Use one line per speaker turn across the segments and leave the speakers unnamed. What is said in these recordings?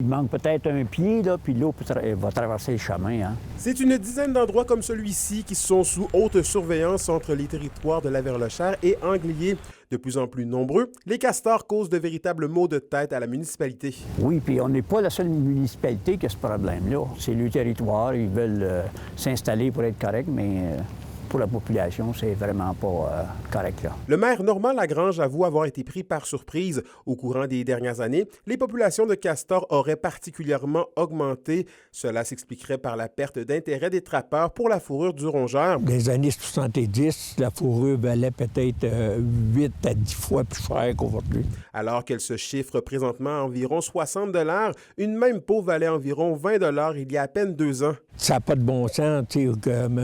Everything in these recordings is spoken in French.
Il manque peut-être un pied, là, puis l'eau va traverser le chemin. Hein.
C'est une dizaine d'endroits comme celui-ci qui sont sous haute surveillance entre les territoires de Laverlechère et Anglier. De plus en plus nombreux, les castors causent de véritables maux de tête à la municipalité.
Oui, puis on n'est pas la seule municipalité qui a ce problème-là. C'est le territoire, ils veulent s'installer pour être corrects, mais pour la population, c'est vraiment pas correct, là.
Le maire Normand Lagrange avoue avoir été pris par surprise. Au courant des dernières années, les populations de castors auraient particulièrement augmenté. Cela s'expliquerait par la perte d'intérêt des trappeurs pour la fourrure du rongeur.
Dans les années 70, la fourrure valait peut-être 8 à 10 fois plus cher qu'aujourd'hui.
Alors qu'elle se chiffre présentement à environ 60 $, une même peau valait environ 20 $ il y a à peine 2 ans.
Ça n'a pas de bon sens, tu sais, comme...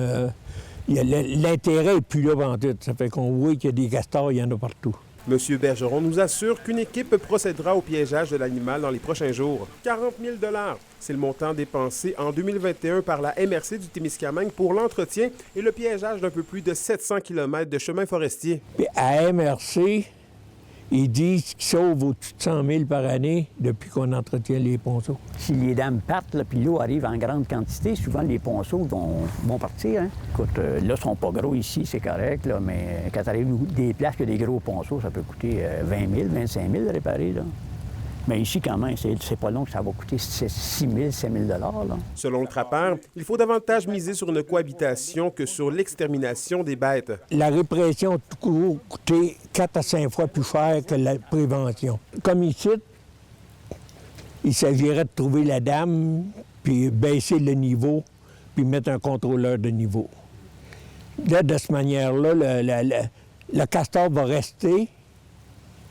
l'intérêt n'est plus là en tout. Ça fait qu'on voit qu'il y a des castors, il y en a partout.
M. Bergeron nous assure qu'une équipe procédera au piégeage de l'animal dans les prochains jours. 40 000 $, c'est le montant dépensé en 2021 par la MRC du Témiscamingue pour l'entretien et le piégeage d'un peu plus de 700 km de chemin forestier.
Puis à MRC, ils disent qu'ils sauvent au-dessus de 100 000 par année depuis qu'on entretient les ponceaux.
Si les dames partent, là, puis l'eau arrive en grande quantité, souvent les ponceaux vont partir. Hein. Écoute, là, ils sont pas gros ici, c'est correct, là, mais quand tu arrives des places qui ont des gros ponceaux, ça peut coûter 20 000, 25 000 de réparer. Là. Mais ici, quand même, c'est pas long que ça va coûter 6 000, 7 000 $. Là.
Selon le trappeur, il faut davantage miser sur une cohabitation que sur l'extermination des bêtes.
La répression a toujours coûté 4 à 5 fois plus cher que la prévention. Comme ici, il s'agirait de trouver la dame, puis baisser le niveau, puis mettre un contrôleur de niveau. Là, de cette manière-là, le castor va rester,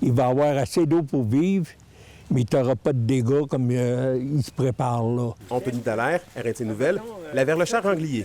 il va avoir assez d'eau pour vivre, mais tu n'auras pas de dégâts comme il se prépare là.
Anthony Dallaire, RNC Nouvelles, Laverlechère-Anglier.